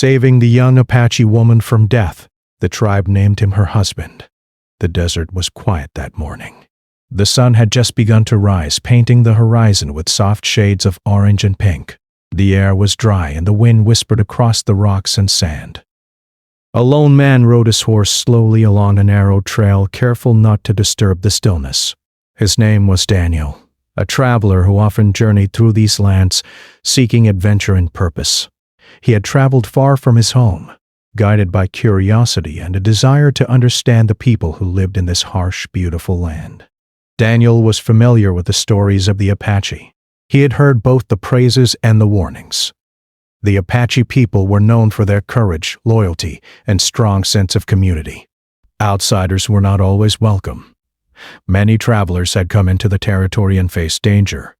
Saving the young Apache woman from death, the tribe named him her husband. The desert was quiet that morning. The sun had just begun to rise, painting the horizon with soft shades of orange and pink. The air was dry and the wind whispered across the rocks and sand. A lone man rode his horse slowly along a narrow trail, careful not to disturb the stillness. His name was Daniel, a traveler who often journeyed through these lands, seeking adventure and purpose. He had traveled far from his home, guided by curiosity and a desire to understand the people who lived in this harsh, beautiful land. Daniel was familiar with the stories of the Apache. He had heard both the praises and the warnings. The Apache people were known for their courage, loyalty, and strong sense of community. Outsiders were not always welcome. Many travelers had come into the territory and faced danger,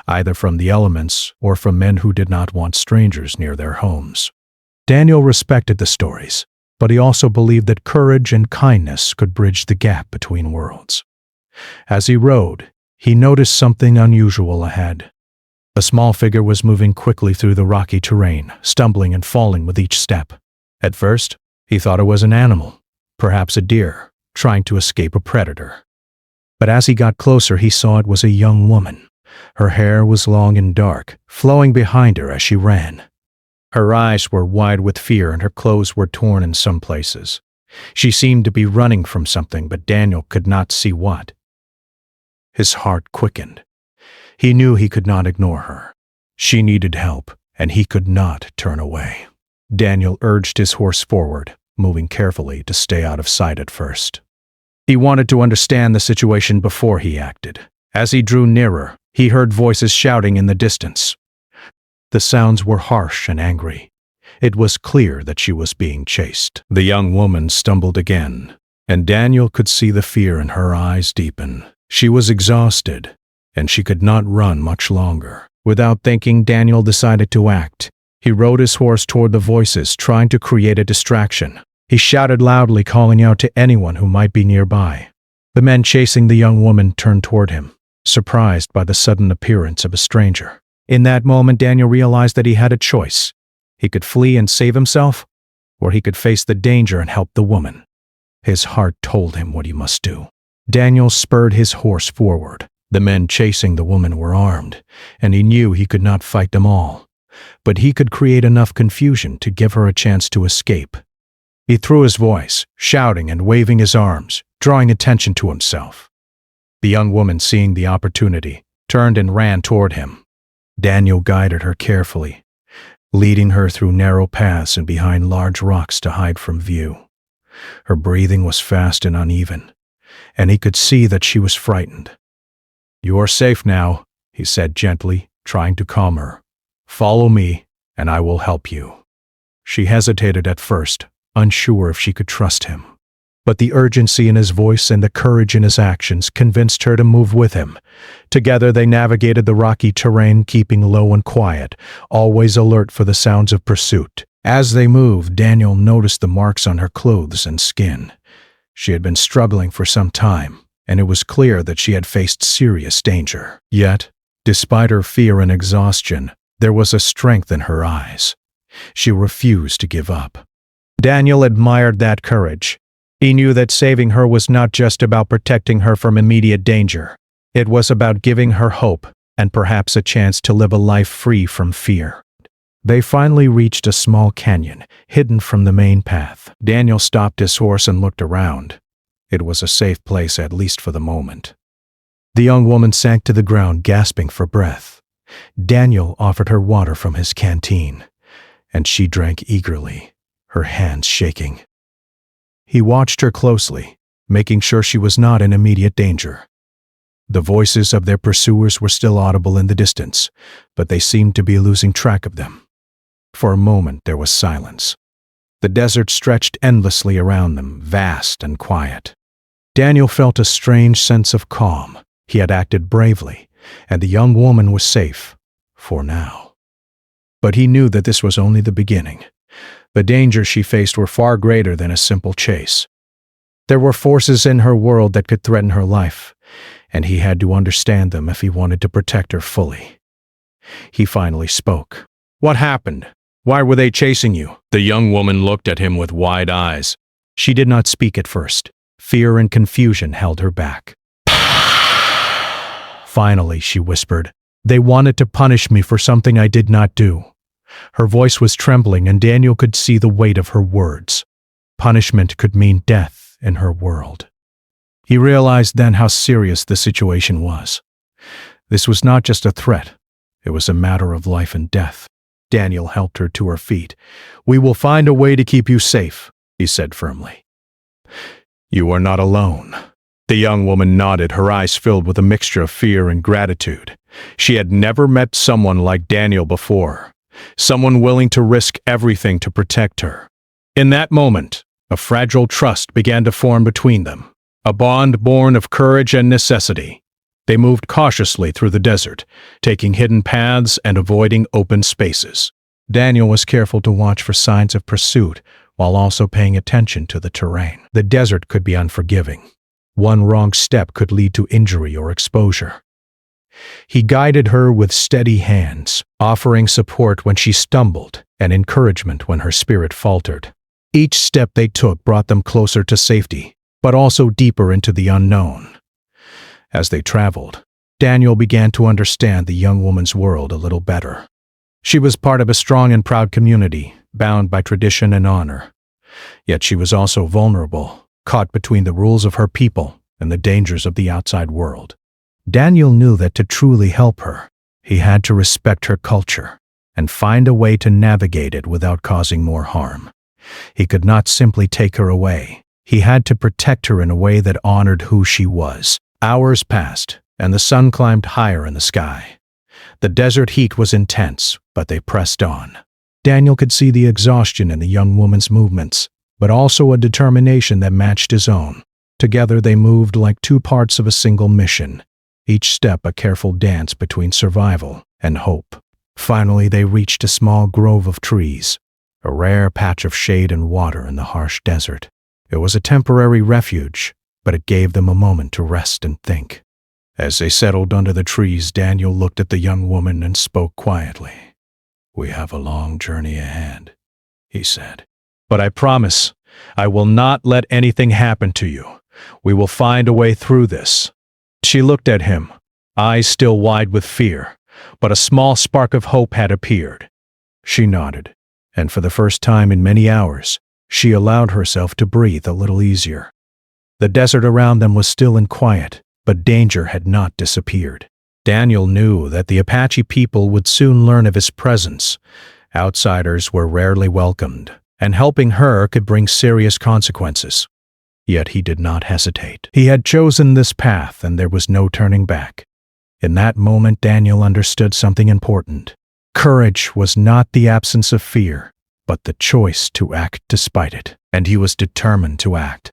either from the elements or from men who did not want strangers near their homes. Daniel respected the stories, but he also believed that courage and kindness could bridge the gap between worlds. As he rode, he noticed something unusual ahead. A small figure was moving quickly through the rocky terrain, stumbling and falling with each step. At first, he thought it was an animal, perhaps a deer, trying to escape a predator. But as he got closer, he saw it was a young woman. Her hair was long and dark, flowing behind her as she ran. Her eyes were wide with fear and her clothes were torn in some places. She seemed to be running from something, but Daniel could not see what. His heart quickened. He knew he could not ignore her. She needed help, and he could not turn away. Daniel urged his horse forward, moving carefully to stay out of sight at first. He wanted to understand the situation before he acted. As he drew nearer, he heard voices shouting in the distance. The sounds were harsh and angry. It was clear that she was being chased. The young woman stumbled again, and Daniel could see the fear in her eyes deepen. She was exhausted, and she could not run much longer. Without thinking, Daniel decided to act. He rode his horse toward the voices, trying to create a distraction. He shouted loudly, calling out to anyone who might be nearby. The men chasing the young woman turned toward him, surprised by the sudden appearance of a stranger. In that moment, Daniel realized that he had a choice. He could flee and save himself, or he could face the danger and help the woman. His heart told him what he must do. Daniel spurred his horse forward. The men chasing the woman were armed, and he knew he could not fight them all. But he could create enough confusion to give her a chance to escape. He threw his voice, shouting and waving his arms, drawing attention to himself. The young woman, seeing the opportunity, turned and ran toward him. Daniel guided her carefully, leading her through narrow paths and behind large rocks to hide from view. Her breathing was fast and uneven, and he could see that she was frightened. "You are safe now," he said gently, trying to calm her. "Follow me, and I will help you." She hesitated at first, unsure if she could trust him. But the urgency in his voice and the courage in his actions convinced her to move with him. Together they navigated the rocky terrain, keeping low and quiet, always alert for the sounds of pursuit. As they moved, Daniel noticed the marks on her clothes and skin. She had been struggling for some time, and it was clear that she had faced serious danger. Yet, despite her fear and exhaustion, there was a strength in her eyes. She refused to give up. Daniel admired that courage. He knew that saving her was not just about protecting her from immediate danger. It was about giving her hope and perhaps a chance to live a life free from fear. They finally reached a small canyon, hidden from the main path. Daniel stopped his horse and looked around. It was a safe place, at least for the moment. The young woman sank to the ground, gasping for breath. Daniel offered her water from his canteen, and she drank eagerly, her hands shaking. He watched her closely, making sure she was not in immediate danger. The voices of their pursuers were still audible in the distance, but they seemed to be losing track of them. For a moment there was silence. The desert stretched endlessly around them, vast and quiet. Daniel felt a strange sense of calm. He had acted bravely, and the young woman was safe, for now. But he knew that this was only the beginning. The dangers she faced were far greater than a simple chase. There were forces in her world that could threaten her life, and he had to understand them if he wanted to protect her fully. He finally spoke. "What happened? Why were they chasing you?" The young woman looked at him with wide eyes. She did not speak at first. Fear and confusion held her back. Finally, she whispered, "They wanted to punish me for something I did not do." Her voice was trembling, and Daniel could see the weight of her words. Punishment could mean death in her world. He realized then how serious the situation was. This was not just a threat. It was a matter of life and death. Daniel helped her to her feet. "We will find a way to keep you safe," he said firmly. "You are not alone." The young woman nodded, her eyes filled with a mixture of fear and gratitude. She had never met someone like Daniel before, someone willing to risk everything to protect her. In that moment, a fragile trust began to form between them, a bond born of courage and necessity. They moved cautiously through the desert, taking hidden paths and avoiding open spaces. Daniel was careful to watch for signs of pursuit while also paying attention to the terrain. The desert could be unforgiving. One wrong step could lead to injury or exposure. He guided her with steady hands, offering support when she stumbled and encouragement when her spirit faltered. Each step they took brought them closer to safety, but also deeper into the unknown. As they traveled, Daniel began to understand the young woman's world a little better. She was part of a strong and proud community, bound by tradition and honor. Yet she was also vulnerable, caught between the rules of her people and the dangers of the outside world. Daniel knew that to truly help her, he had to respect her culture and find a way to navigate it without causing more harm. He could not simply take her away. He had to protect her in a way that honored who she was. Hours passed, and the sun climbed higher in the sky. The desert heat was intense, but they pressed on. Daniel could see the exhaustion in the young woman's movements, but also a determination that matched his own. Together they moved like two parts of a single mission, each step a careful dance between survival and hope. Finally, they reached a small grove of trees, a rare patch of shade and water in the harsh desert. It was a temporary refuge, but it gave them a moment to rest and think. As they settled under the trees, Daniel looked at the young woman and spoke quietly. "We have a long journey ahead," he said. "But I promise, I will not let anything happen to you. We will find a way through this." She looked at him, eyes still wide with fear, but a small spark of hope had appeared. She nodded, and for the first time in many hours, she allowed herself to breathe a little easier. The desert around them was still and quiet, but danger had not disappeared. Daniel knew that the Apache people would soon learn of his presence. Outsiders were rarely welcomed, and helping her could bring serious consequences. Yet he did not hesitate. He had chosen this path, and there was no turning back. In that moment, Daniel understood something important. Courage was not the absence of fear, but the choice to act despite it, and he was determined to act.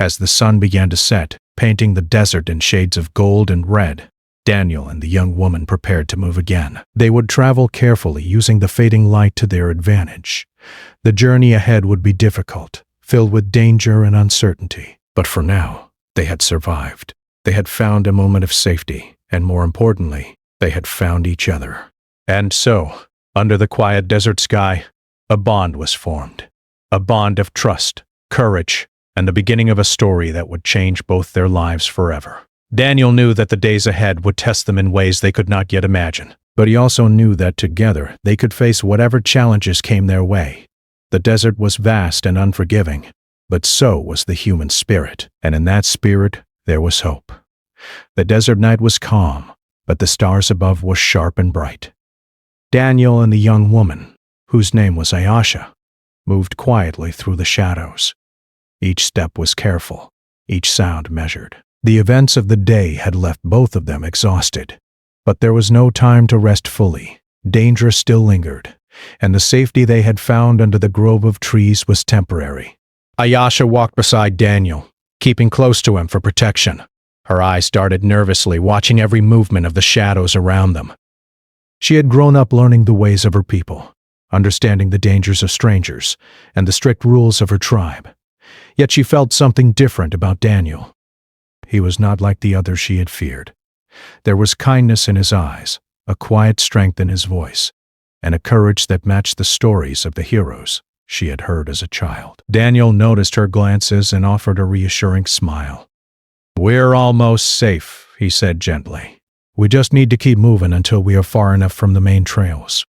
As the sun began to set, painting the desert in shades of gold and red, Daniel and the young woman prepared to move again. They would travel carefully, using the fading light to their advantage. The journey ahead would be difficult, filled with danger and uncertainty. But for now, they had survived. They had found a moment of safety, and more importantly, they had found each other. And so, under the quiet desert sky, a bond was formed. A bond of trust, courage, and the beginning of a story that would change both their lives forever. Daniel knew that the days ahead would test them in ways they could not yet imagine, but he also knew that together they could face whatever challenges came their way. The desert was vast and unforgiving, but so was the human spirit, and in that spirit there was hope. The desert night was calm, but the stars above were sharp and bright. Daniel and the young woman, whose name was Ayasha, moved quietly through the shadows. Each step was careful, each sound measured. The events of the day had left both of them exhausted, but there was no time to rest fully. Danger still lingered, and the safety they had found under the grove of trees was temporary. Ayasha walked beside Daniel, keeping close to him for protection. Her eyes darted nervously, watching every movement of the shadows around them. She had grown up learning the ways of her people, understanding the dangers of strangers and the strict rules of her tribe. Yet she felt something different about Daniel. He was not like the others she had feared. There was kindness in his eyes, a quiet strength in his voice. and a courage that matched the stories of the heroes she had heard as a child. Daniel noticed her glances and offered a reassuring smile. "We're almost safe," he said gently. "We just need to keep moving until we are far enough from the main trails."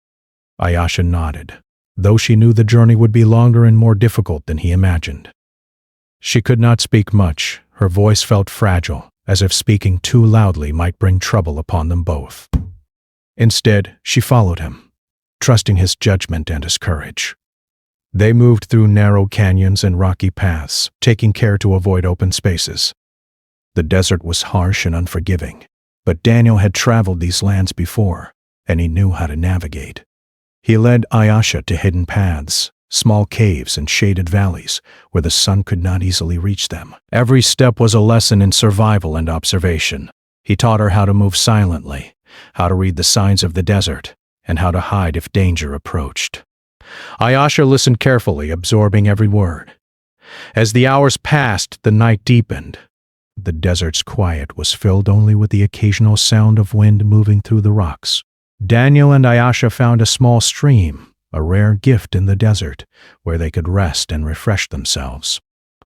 Ayasha nodded, though she knew the journey would be longer and more difficult than he imagined. She could not speak much. Her voice felt fragile, as if speaking too loudly might bring trouble upon them both. Instead, she followed him, trusting his judgment and his courage. They moved through narrow canyons and rocky paths, taking care to avoid open spaces. The desert was harsh and unforgiving, but Daniel had traveled these lands before, and he knew how to navigate. He led Ayasha to hidden paths, small caves and shaded valleys where the sun could not easily reach them. Every step was a lesson in survival and observation. He taught her how to move silently, how to read the signs of the desert, and how to hide if danger approached. Ayasha listened carefully, absorbing every word. As the hours passed, the night deepened. The desert's quiet was filled only with the occasional sound of wind moving through the rocks. Daniel and Ayasha found a small stream, a rare gift in the desert, where they could rest and refresh themselves.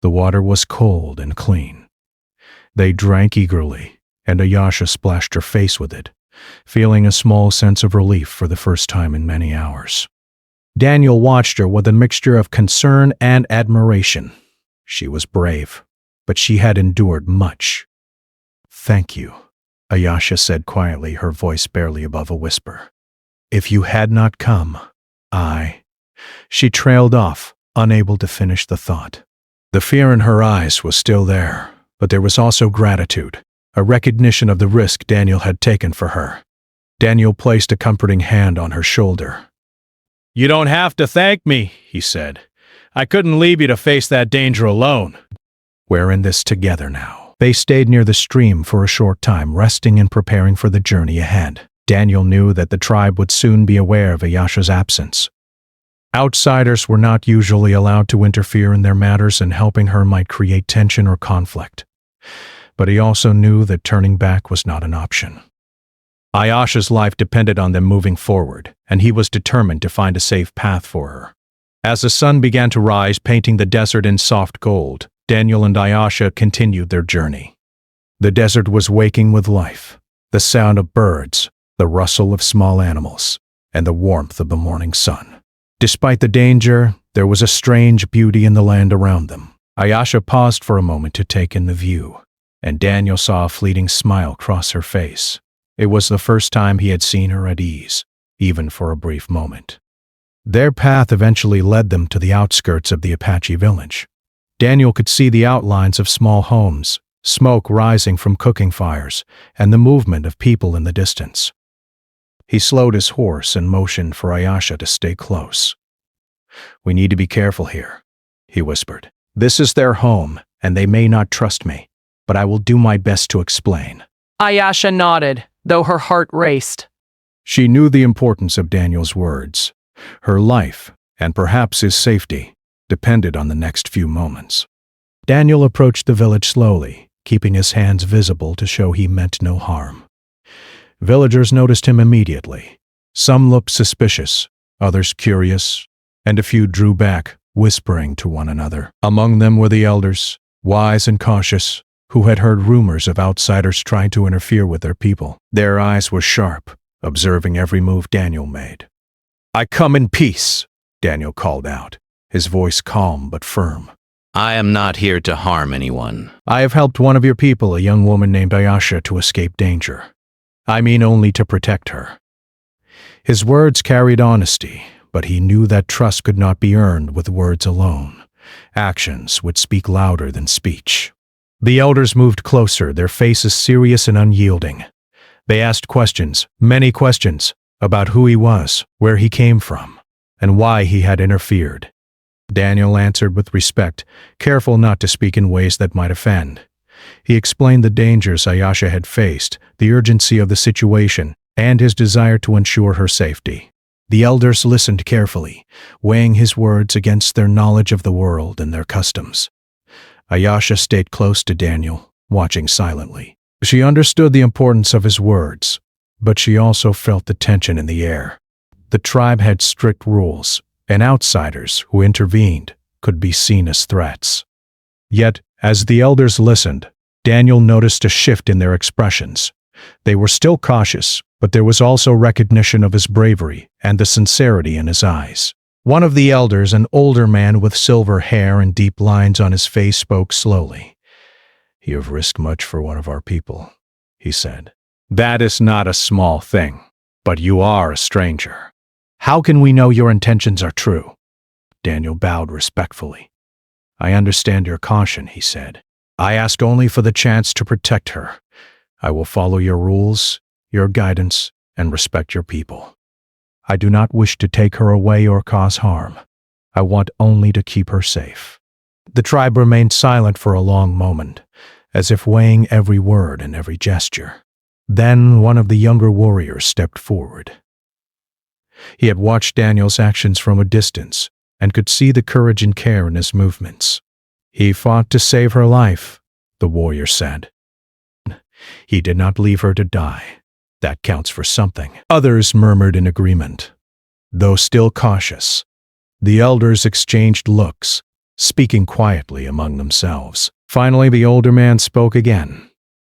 The water was cold and clean. They drank eagerly, and Ayasha splashed her face with it, feeling a small sense of relief for the first time in many hours. Daniel watched her with a mixture of concern and admiration. She was brave, but she had endured much. "Thank you," Ayasha said quietly, her voice barely above a whisper. "If you had not come, She trailed off, unable to finish the thought. The fear in her eyes was still there, but there was also gratitude, a recognition of the risk Daniel had taken for her. Daniel placed a comforting hand on her shoulder. "You don't have to thank me," he said. "I couldn't leave you to face that danger alone. We're in this together now." They stayed near the stream for a short time, resting and preparing for the journey ahead. Daniel knew that the tribe would soon be aware of Ayasha's absence. Outsiders were not usually allowed to interfere in their matters, and helping her might create tension or conflict. But he also knew that turning back was not an option. Ayasha's life depended on them moving forward, and he was determined to find a safe path for her. As the sun began to rise, painting the desert in soft gold, Daniel and Ayasha continued their journey. The desert was waking with life, the sound of birds, the rustle of small animals, and the warmth of the morning sun. Despite the danger, there was a strange beauty in the land around them. Ayasha paused for a moment to take in the view, and Daniel saw a fleeting smile cross her face. It was the first time he had seen her at ease, even for a brief moment. Their path eventually led them to the outskirts of the Apache village. Daniel could see the outlines of small homes, smoke rising from cooking fires, and the movement of people in the distance. He slowed his horse and motioned for Ayasha to stay close. "We need to be careful here," he whispered. "This is their home, and they may not trust me, but I will do my best to explain." Ayasha nodded, though her heart raced. She knew the importance of Daniel's words. Her life, and perhaps his safety, depended on the next few moments. Daniel approached the village slowly, keeping his hands visible to show he meant no harm. Villagers noticed him immediately. Some looked suspicious, others curious, and a few drew back, whispering to one another. Among them were the elders, wise and cautious, who had heard rumors of outsiders trying to interfere with their people. Their eyes were sharp, observing every move Daniel made. "I come in peace," Daniel called out, his voice calm but firm. I am not here to harm anyone. "I have helped one of your people, a young woman named Ayasha, to escape danger. I mean only to protect her." His words carried honesty, but he knew that trust could not be earned with words alone. Actions would speak louder than speech. The elders moved closer, their faces serious and unyielding. They asked questions, many questions, about who he was, where he came from, and why he had interfered. Daniel answered with respect, careful not to speak in ways that might offend. He explained the dangers Ayasha had faced, the urgency of the situation, and his desire to ensure her safety. The elders listened carefully, weighing his words against their knowledge of the world and their customs. Ayasha stayed close to Daniel, watching silently. She understood the importance of his words, but she also felt the tension in the air. The tribe had strict rules, and outsiders who intervened could be seen as threats. Yet, as the elders listened, Daniel noticed a shift in their expressions. They were still cautious, but there was also recognition of his bravery and the sincerity in his eyes. One of the elders, an older man with silver hair and deep lines on his face, spoke slowly. "You have risked much for one of our people," he said. "That is not a small thing, but you are a stranger. How can we know your intentions are true?" Daniel bowed respectfully. "I understand your caution," he said. "I ask only for the chance to protect her. I will follow your rules, your guidance, and respect your people. I do not wish to take her away or cause harm. I want only to keep her safe." The tribe remained silent for a long moment, as if weighing every word and every gesture. Then one of the younger warriors stepped forward. He had watched Daniel's actions from a distance and could see the courage and care in his movements. "He fought to save her life," the warrior said. "He did not leave her to die. That counts for something." Others murmured in agreement. Though still cautious, the elders exchanged looks, speaking quietly among themselves. Finally, the older man spoke again.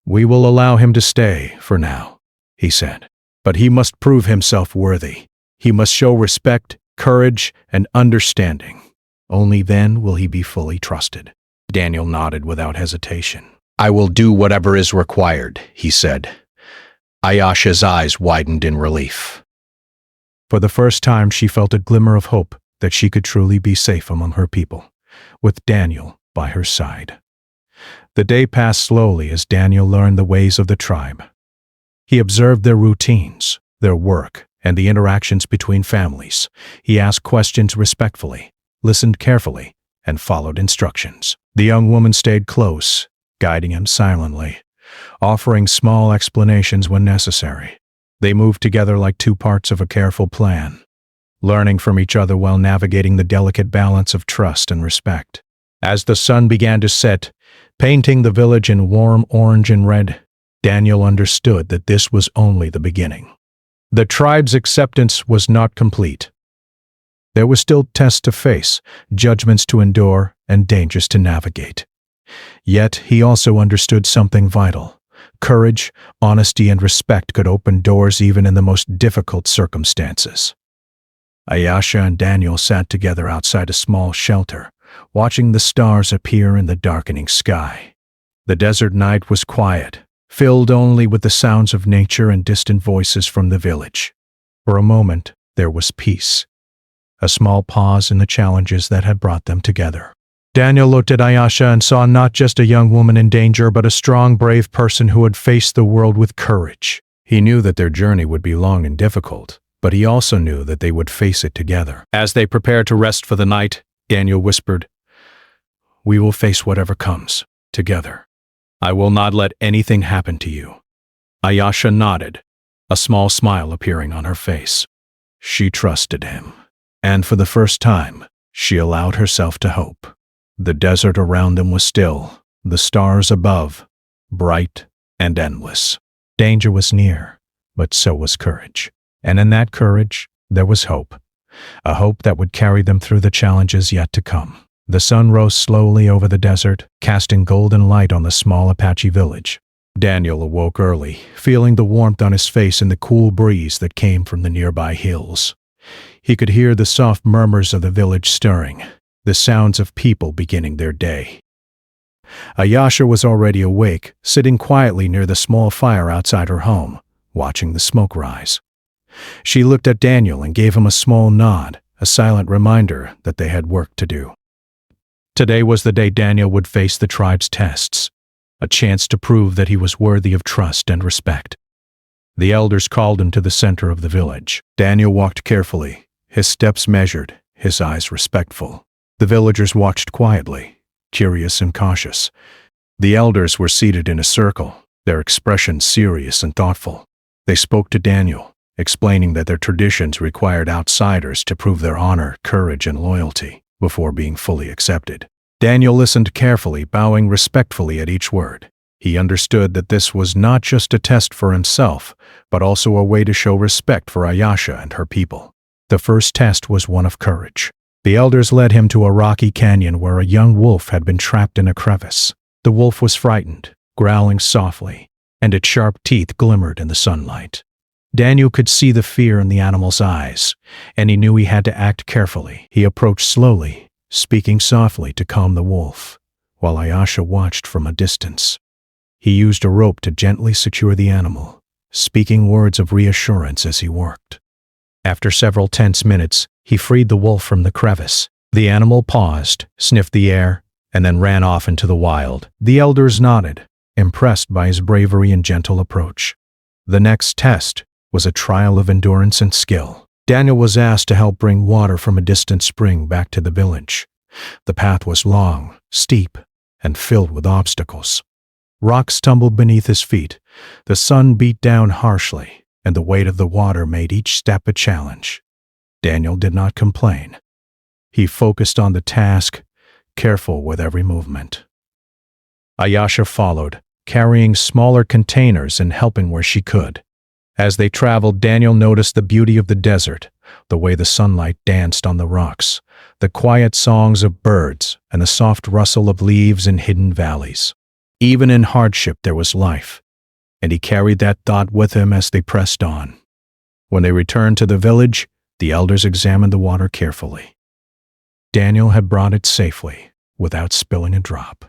"We will allow him to stay, for now," he said. "But he must prove himself worthy. He must show respect, courage, and understanding. Only then will he be fully trusted." Daniel nodded without hesitation. I will do whatever is required, he said. Ayasha's eyes widened in relief. For the first time, she felt a glimmer of hope that she could truly be safe among her people, with Daniel by her side. The day passed slowly as Daniel learned the ways of the tribe. He observed their routines, their work, and the interactions between families. He asked questions respectfully, listened carefully, and followed instructions. The young woman stayed close, guiding him silently, offering small explanations when necessary. They moved together like two parts of a careful plan, learning from each other while navigating the delicate balance of trust and respect. As the sun began to set, painting the village in warm orange and red, Daniel understood that this was only the beginning. The tribe's acceptance was not complete. There were still tests to face, judgments to endure, and dangers to navigate. Yet he also understood something vital. Courage, honesty, and respect could open doors even in the most difficult circumstances. Ayasha and Daniel sat together outside a small shelter, watching the stars appear in the darkening sky. The desert night was quiet, filled only with the sounds of nature and distant voices from the village. For a moment, there was peace, a small pause in the challenges that had brought them together. Daniel looked at Ayasha and saw not just a young woman in danger, but a strong, brave person who had faced the world with courage. He knew that their journey would be long and difficult, but he also knew that they would face it together. As they prepared to rest for the night, Daniel whispered, "We will face whatever comes, together. I will not let anything happen to you." Ayasha nodded, a small smile appearing on her face. She trusted him, and for the first time, she allowed herself to hope. The desert around them was still, the stars above, bright and endless. Danger was near, but so was courage. And in that courage, there was hope. A hope that would carry them through the challenges yet to come. The sun rose slowly over the desert, casting golden light on the small Apache village. Daniel awoke early, feeling the warmth on his face and the cool breeze that came from the nearby hills. He could hear the soft murmurs of the village stirring, the sounds of people beginning their day. Ayasha was already awake, sitting quietly near the small fire outside her home, watching the smoke rise. She looked at Daniel and gave him a small nod, a silent reminder that they had work to do. Today was the day Daniel would face the tribe's tests, a chance to prove that he was worthy of trust and respect. The elders called him to the center of the village. Daniel walked carefully, his steps measured, his eyes respectful. The villagers watched quietly, curious and cautious. The elders were seated in a circle, their expressions serious and thoughtful. They spoke to Daniel, explaining that their traditions required outsiders to prove their honor, courage, and loyalty before being fully accepted. Daniel listened carefully, bowing respectfully at each word. He understood that this was not just a test for himself, but also a way to show respect for Ayasha and her people. The first test was one of courage. The elders led him to a rocky canyon where a young wolf had been trapped in a crevice. The wolf was frightened, growling softly, and its sharp teeth glimmered in the sunlight. Daniel could see the fear in the animal's eyes, and he knew he had to act carefully. He approached slowly, speaking softly to calm the wolf, while Ayasha watched from a distance. He used a rope to gently secure the animal, speaking words of reassurance as he worked. After several tense minutes, he freed the wolf from the crevice. The animal paused, sniffed the air, and then ran off into the wild. The elders nodded, impressed by his bravery and gentle approach. The next test was a trial of endurance and skill. Daniel was asked to help bring water from a distant spring back to the village. The path was long, steep, and filled with obstacles. Rocks tumbled beneath his feet, the sun beat down harshly, and the weight of the water made each step a challenge. Daniel did not complain. He focused on the task, careful with every movement. Ayasha followed, carrying smaller containers and helping where she could. As they traveled, Daniel noticed the beauty of the desert, the way the sunlight danced on the rocks, the quiet songs of birds, and the soft rustle of leaves in hidden valleys. Even in hardship there was life, and he carried that thought with him as they pressed on. When they returned to the village, the elders examined the water carefully. Daniel had brought it safely, without spilling a drop.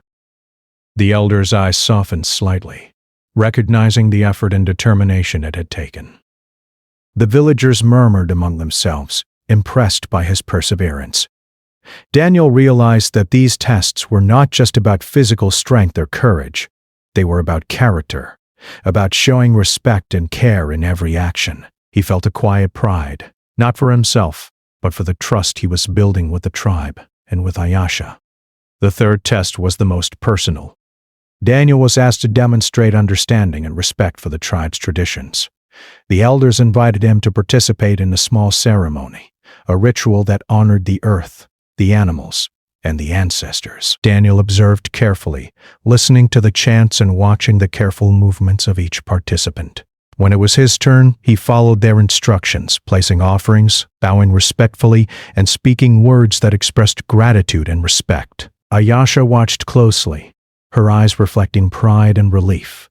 The elders' eyes softened slightly, recognizing the effort and determination it had taken. The villagers murmured among themselves, impressed by his perseverance. Daniel realized that these tests were not just about physical strength or courage. They were about character, about showing respect and care in every action. He felt a quiet pride, not for himself, but for the trust he was building with the tribe and with Ayasha. The third test was the most personal. Daniel was asked to demonstrate understanding and respect for the tribe's traditions. The elders invited him to participate in a small ceremony, a ritual that honored the earth, the animals, and the ancestors. Daniel observed carefully, listening to the chants and watching the careful movements of each participant. When it was his turn, he followed their instructions, placing offerings, bowing respectfully, and speaking words that expressed gratitude and respect. Ayasha watched closely, her eyes reflecting pride and relief.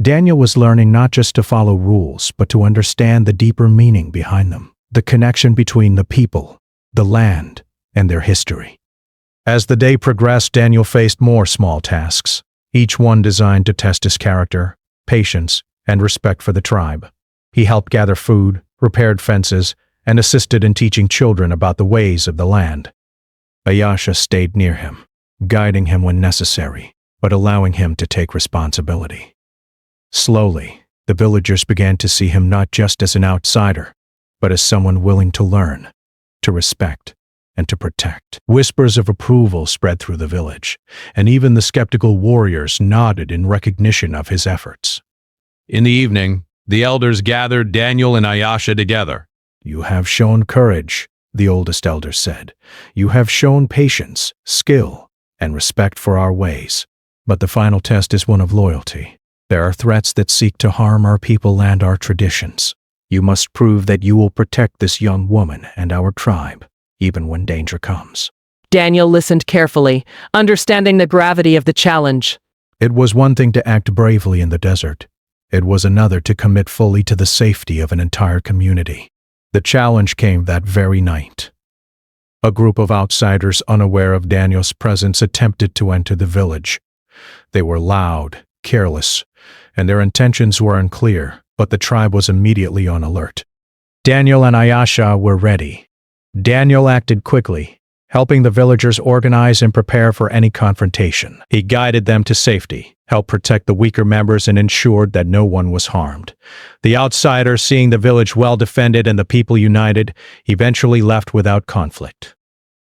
Daniel was learning not just to follow rules, but to understand the deeper meaning behind them, the connection between the people, the land, and their history. As the day progressed, Daniel faced more small tasks, each one designed to test his character, patience, and respect for the tribe. He helped gather food, repaired fences, and assisted in teaching children about the ways of the land. Ayasha stayed near him, guiding him when necessary, but allowing him to take responsibility. Slowly, the villagers began to see him not just as an outsider, but as someone willing to learn, to respect, and to protect. Whispers of approval spread through the village, and even the skeptical warriors nodded in recognition of his efforts. In the evening, the elders gathered Daniel and Ayasha together. "You have shown courage," the oldest elder said. "You have shown patience, skill, and respect for our ways. But the final test is one of loyalty. There are threats that seek to harm our people and our traditions. You must prove that you will protect this young woman and our tribe, even when danger comes." Daniel listened carefully, understanding the gravity of the challenge. It was one thing to act bravely in the desert. It was another to commit fully to the safety of an entire community. The challenge came that very night. A group of outsiders unaware of Daniel's presence attempted to enter the village. They were loud, careless, and their intentions were unclear, but the tribe was immediately on alert. Daniel and Ayasha were ready. Daniel acted quickly, helping the villagers organize and prepare for any confrontation. He guided them to safety, helped protect the weaker members, and ensured that no one was harmed. The outsiders, seeing the village well defended and the people united, eventually left without conflict.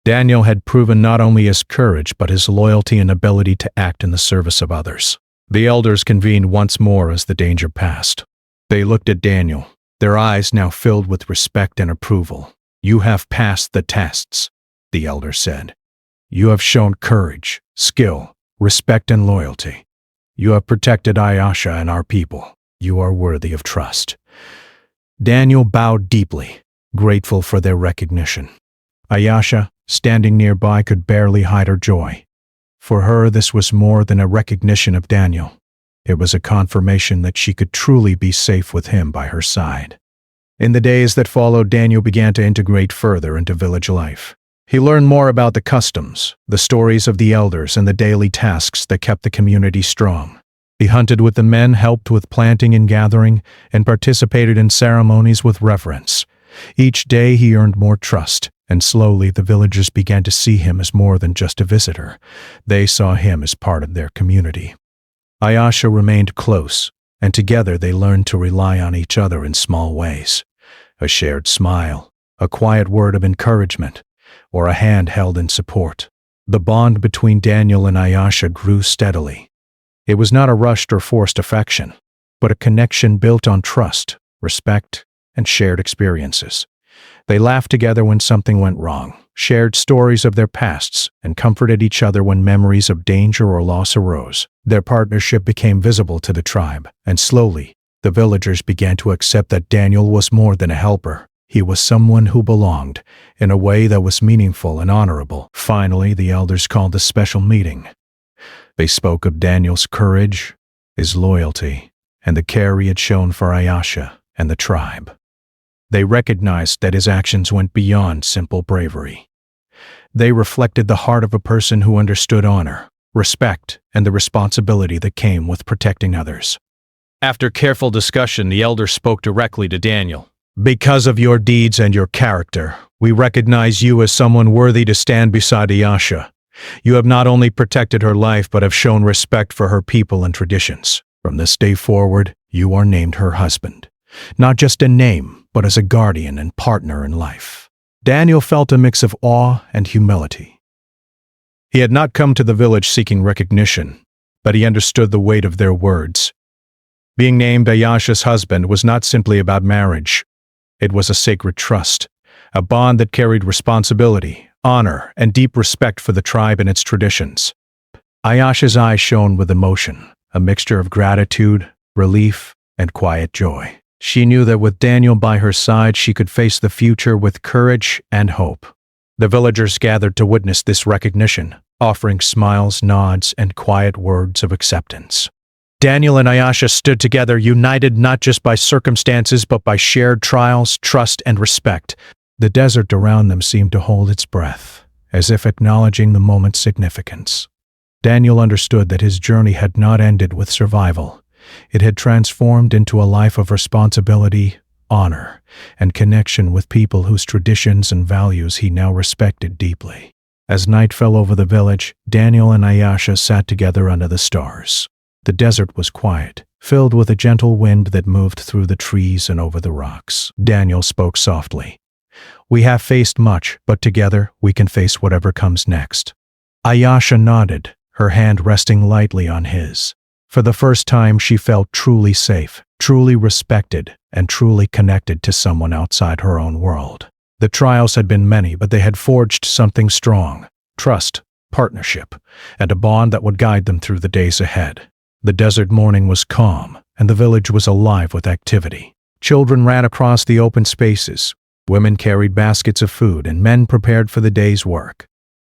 Daniel had proven not only his courage but his loyalty and ability to act in the service of others. The elders convened once more as the danger passed. They looked at Daniel, their eyes now filled with respect and approval. "You have passed the tests," the elder said. "You have shown courage, skill, respect, and loyalty. You have protected Ayasha and our people. You are worthy of trust." Daniel bowed deeply, grateful for their recognition. Ayasha, standing nearby, could barely hide her joy. For her, this was more than a recognition of Daniel. It was a confirmation that she could truly be safe with him by her side. In the days that followed, Daniel began to integrate further into village life. He learned more about the customs, the stories of the elders, and the daily tasks that kept the community strong. He hunted with the men, helped with planting and gathering, and participated in ceremonies with reverence. Each day he earned more trust, and slowly the villagers began to see him as more than just a visitor. They saw him as part of their community. Ayasha remained close, and together they learned to rely on each other in small ways. A shared smile, a quiet word of encouragement, or a hand held in support. The bond between Daniel and Ayasha grew steadily. It was not a rushed or forced affection, but a connection built on trust, respect, and shared experiences. They laughed together when something went wrong, shared stories of their pasts, and comforted each other when memories of danger or loss arose. Their partnership became visible to the tribe, and slowly, the villagers began to accept that Daniel was more than a helper. He was someone who belonged, in a way that was meaningful and honorable. Finally, the elders called a special meeting. They spoke of Daniel's courage, his loyalty, and the care he had shown for Ayasha and the tribe. They recognized that his actions went beyond simple bravery. They reflected the heart of a person who understood honor, respect, and the responsibility that came with protecting others. After careful discussion, the elder spoke directly to Daniel. "Because of your deeds and your character, we recognize you as someone worthy to stand beside Ayasha. You have not only protected her life, but have shown respect for her people and traditions. From this day forward, you are named her husband. Not just a name, but as a guardian and partner in life." Daniel felt a mix of awe and humility. He had not come to the village seeking recognition, but he understood the weight of their words. Being named Ayasha's husband was not simply about marriage. It was a sacred trust, a bond that carried responsibility, honor, and deep respect for the tribe and its traditions. Ayasha's eyes shone with emotion, a mixture of gratitude, relief, and quiet joy. She knew that with Daniel by her side, she could face the future with courage and hope. The villagers gathered to witness this recognition, offering smiles, nods, and quiet words of acceptance. Daniel and Ayasha stood together, united not just by circumstances but by shared trials, trust, and respect. The desert around them seemed to hold its breath, as if acknowledging the moment's significance. Daniel understood that his journey had not ended with survival. It had transformed into a life of responsibility, honor, and connection with people whose traditions and values he now respected deeply. As night fell over the village, Daniel and Ayasha sat together under the stars. The desert was quiet, filled with a gentle wind that moved through the trees and over the rocks. Daniel spoke softly. "We have faced much, but together we can face whatever comes next." Ayasha nodded, her hand resting lightly on his. For the first time, she felt truly safe, truly respected, and truly connected to someone outside her own world. The trials had been many, but they had forged something strong: trust, partnership, and a bond that would guide them through the days ahead. The desert morning was calm, and the village was alive with activity. Children ran across the open spaces, women carried baskets of food, and men prepared for the day's work.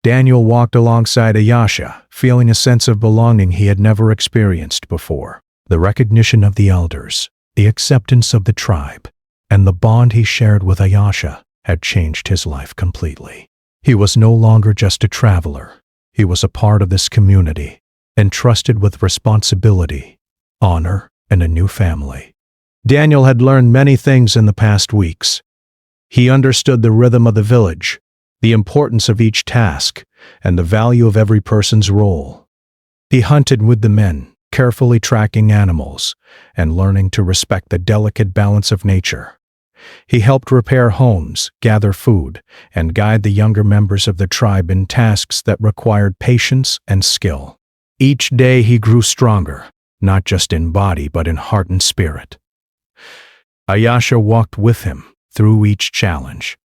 Daniel walked alongside Ayasha, feeling a sense of belonging he had never experienced before. The recognition of the elders, the acceptance of the tribe, and the bond he shared with Ayasha had changed his life completely. He was no longer just a traveler. He was a part of this community, entrusted with responsibility, honor, and a new family. Daniel had learned many things in the past weeks. He understood the rhythm of the village, the importance of each task, and the value of every person's role. He hunted with the men, carefully tracking animals and learning to respect the delicate balance of nature. He helped repair homes, gather food, and guide the younger members of the tribe in tasks that required patience and skill. Each day he grew stronger, not just in body but in heart and spirit. Ayasha walked with him through each challenge,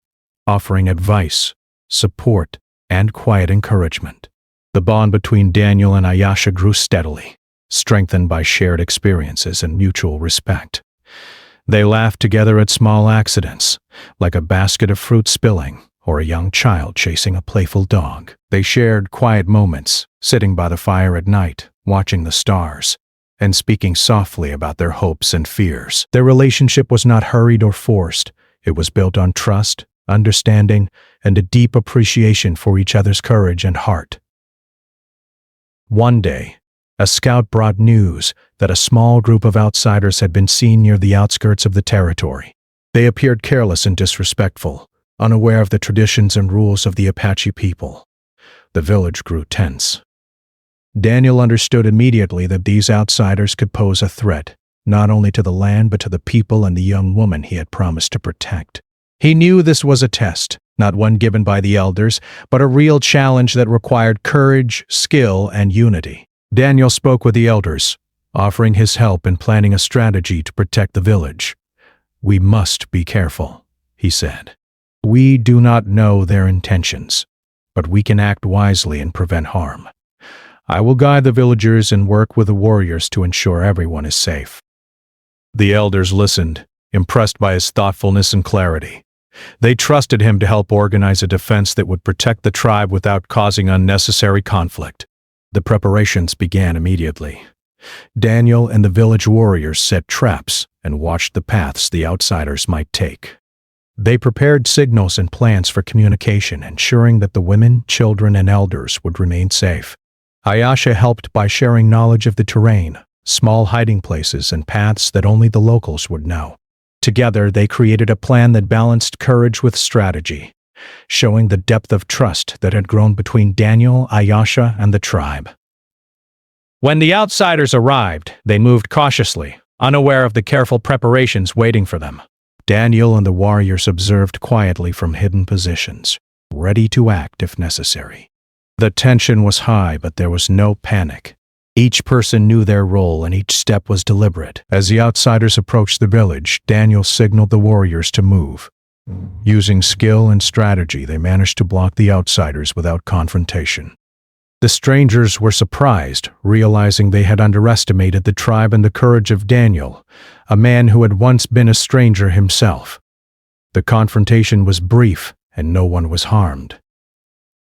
offering advice, support, and quiet encouragement. The bond between Daniel and Ayasha grew steadily, strengthened by shared experiences and mutual respect. They laughed together at small accidents, like a basket of fruit spilling or a young child chasing a playful dog. They shared quiet moments, sitting by the fire at night, watching the stars, and speaking softly about their hopes and fears. Their relationship was not hurried or forced. It was built on trust, understanding, and a deep appreciation for each other's courage and heart. One day, a scout brought news that a small group of outsiders had been seen near the outskirts of the territory. They appeared careless and disrespectful, unaware of the traditions and rules of the Apache people. The village grew tense. Daniel understood immediately that these outsiders could pose a threat, not only to the land but to the people and the young woman he had promised to protect. He knew this was a test, not one given by the elders, but a real challenge that required courage, skill, and unity. Daniel spoke with the elders, offering his help in planning a strategy to protect the village. "We must be careful," he said. "We do not know their intentions, but we can act wisely and prevent harm. I will guide the villagers and work with the warriors to ensure everyone is safe." The elders listened, impressed by his thoughtfulness and clarity. They trusted him to help organize a defense that would protect the tribe without causing unnecessary conflict. The preparations began immediately. Daniel and the village warriors set traps and watched the paths the outsiders might take. They prepared signals and plans for communication, ensuring that the women, children, and elders would remain safe. Ayasha helped by sharing knowledge of the terrain, small hiding places, and paths that only the locals would know. Together, they created a plan that balanced courage with strategy, showing the depth of trust that had grown between Daniel, Ayasha, and the tribe. When the outsiders arrived, they moved cautiously, unaware of the careful preparations waiting for them. Daniel and the warriors observed quietly from hidden positions, ready to act if necessary. The tension was high, but there was no panic. Each person knew their role and each step was deliberate. As the outsiders approached the village, Daniel signaled the warriors to move. Using skill and strategy, they managed to block the outsiders without confrontation. The strangers were surprised, realizing they had underestimated the tribe and the courage of Daniel, a man who had once been a stranger himself. The confrontation was brief, and no one was harmed.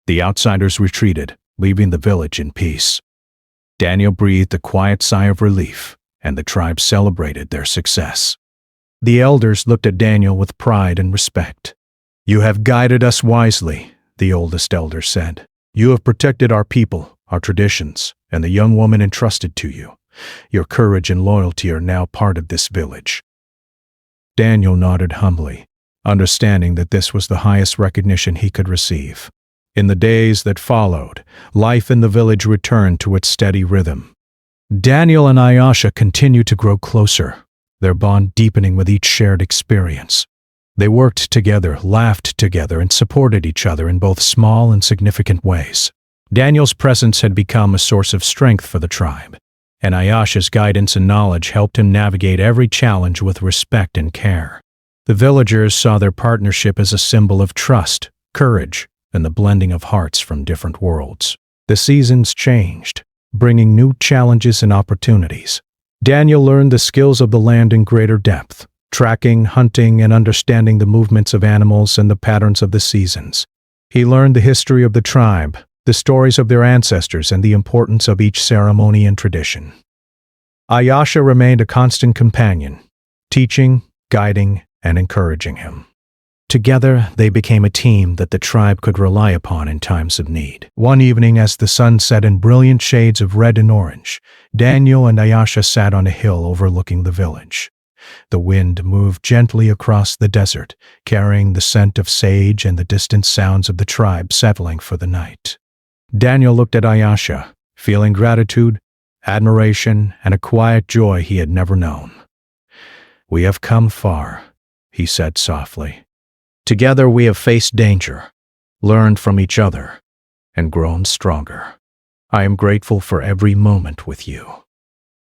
The outsiders retreated, leaving the village in peace. Daniel breathed a quiet sigh of relief, and the tribe celebrated their success. The elders looked at Daniel with pride and respect. "You have guided us wisely," the oldest elder said. "You have protected our people, our traditions, and the young woman entrusted to you. Your courage and loyalty are now part of this village." Daniel nodded humbly, understanding that this was the highest recognition he could receive. In the days that followed, life in the village returned to its steady rhythm. Daniel and Ayasha continued to grow closer, their bond deepening with each shared experience. They worked together, laughed together, and supported each other in both small and significant ways. Daniel's presence had become a source of strength for the tribe, and Ayasha's guidance and knowledge helped him navigate every challenge with respect and care. The villagers saw their partnership as a symbol of trust, courage, and the blending of hearts from different worlds. The seasons changed, bringing new challenges and opportunities. Daniel learned the skills of the land in greater depth, tracking, hunting, and understanding the movements of animals and the patterns of the seasons. He learned the history of the tribe, the stories of their ancestors, and the importance of each ceremony and tradition. Ayasha remained a constant companion, teaching, guiding, and encouraging him. Together, they became a team that the tribe could rely upon in times of need. One evening, as the sun set in brilliant shades of red and orange, Daniel and Ayasha sat on a hill overlooking the village. The wind moved gently across the desert, carrying the scent of sage and the distant sounds of the tribe settling for the night. Daniel looked at Ayasha, feeling gratitude, admiration, and a quiet joy he had never known. "We have come far," he said softly. "Together we have faced danger, learned from each other, and grown stronger. I am grateful for every moment with you."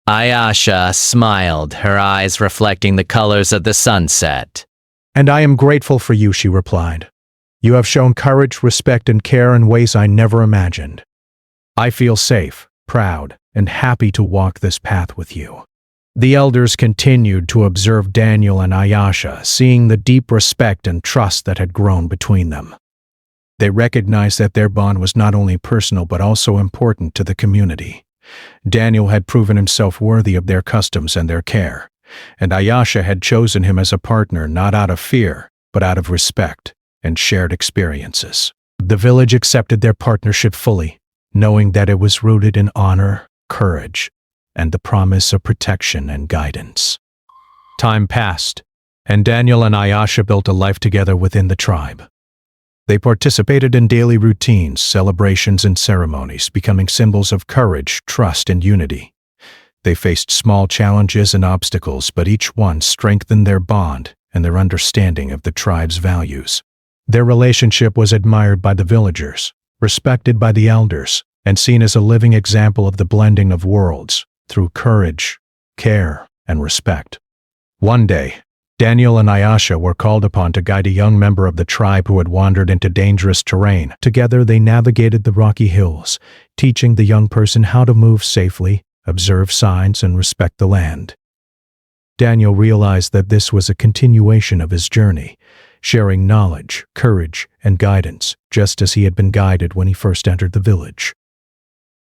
Ayasha smiled, her eyes reflecting the colors of the sunset. "And I am grateful for you," she replied. "You have shown courage, respect, and care in ways I never imagined. I feel safe, proud, and happy to walk this path with you." The elders continued to observe Daniel and Ayasha, seeing the deep respect and trust that had grown between them. They recognized that their bond was not only personal but also important to the community. Daniel had proven himself worthy of their customs and their care, and Ayasha had chosen him as a partner not out of fear, but out of respect and shared experiences. The village accepted their partnership fully, knowing that it was rooted in honor, courage, and the promise of protection and guidance. Time passed, and Daniel and Ayasha built a life together within the tribe. They participated in daily routines, celebrations, and ceremonies, becoming symbols of courage, trust, and unity. They faced small challenges and obstacles, but each one strengthened their bond and their understanding of the tribe's values. Their relationship was admired by the villagers, respected by the elders, and seen as a living example of the blending of worlds through courage, care, and respect. One day, Daniel and Ayasha were called upon to guide a young member of the tribe who had wandered into dangerous terrain. Together, they navigated the rocky hills, teaching the young person how to move safely, observe signs, and respect the land. Daniel realized that this was a continuation of his journey, sharing knowledge, courage, and guidance, just as he had been guided when he first entered the village.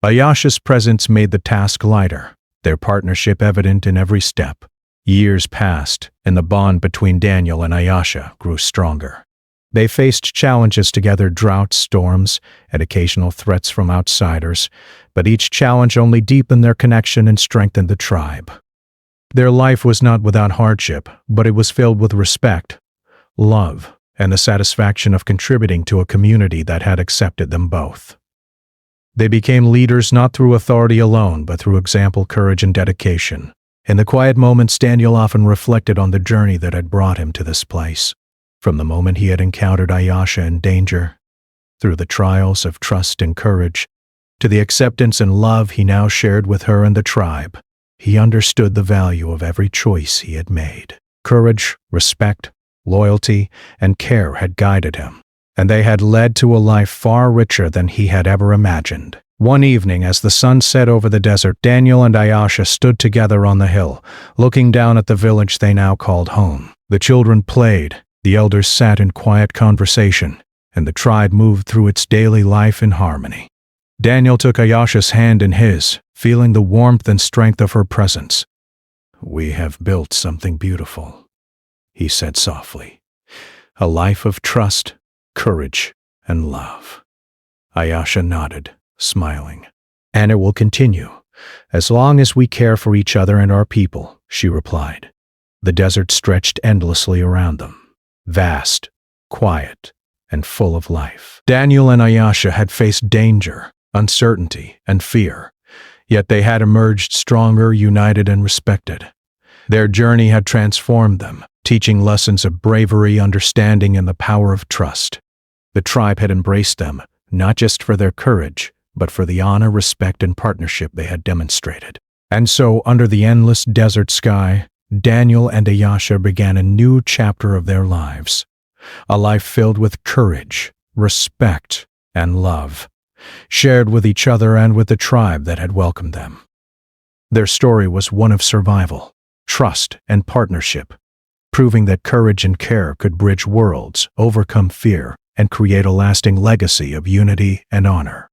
Ayasha's presence made the task lighter, their partnership evident in every step. Years passed, and the bond between Daniel and Ayasha grew stronger. They faced challenges together, droughts, storms, and occasional threats from outsiders, but each challenge only deepened their connection and strengthened the tribe. Their life was not without hardship, but it was filled with respect, love, and the satisfaction of contributing to a community that had accepted them both. They became leaders not through authority alone, but through example, courage, and dedication. In the quiet moments, Daniel often reflected on the journey that had brought him to this place. From the moment he had encountered Ayasha in danger, through the trials of trust and courage, to the acceptance and love he now shared with her and the tribe, he understood the value of every choice he had made. Courage, respect, loyalty, and care had guided him, and they had led to a life far richer than he had ever imagined. One evening, as the sun set over the desert, Daniel and Ayasha stood together on the hill, looking down at the village they now called home. The children played, the elders sat in quiet conversation, and the tribe moved through its daily life in harmony. Daniel took Ayasha's hand in his, feeling the warmth and strength of her presence. "We have built something beautiful," he said softly. "A life of trust, courage, and love." Ayasha nodded, smiling. "And it will continue, as long as we care for each other and our people," she replied. The desert stretched endlessly around them, vast, quiet, and full of life. Daniel and Ayasha had faced danger, uncertainty, and fear, yet they had emerged stronger, united, and respected. Their journey had transformed them, teaching lessons of bravery, understanding, and the power of trust. The tribe had embraced them, not just for their courage, but for the honor, respect, and partnership they had demonstrated. And so, under the endless desert sky, Daniel and Ayasha began a new chapter of their lives. A life filled with courage, respect, and love, shared with each other and with the tribe that had welcomed them. Their story was one of survival, trust, and partnership, proving that courage and care could bridge worlds, overcome fear, and create a lasting legacy of unity and honor.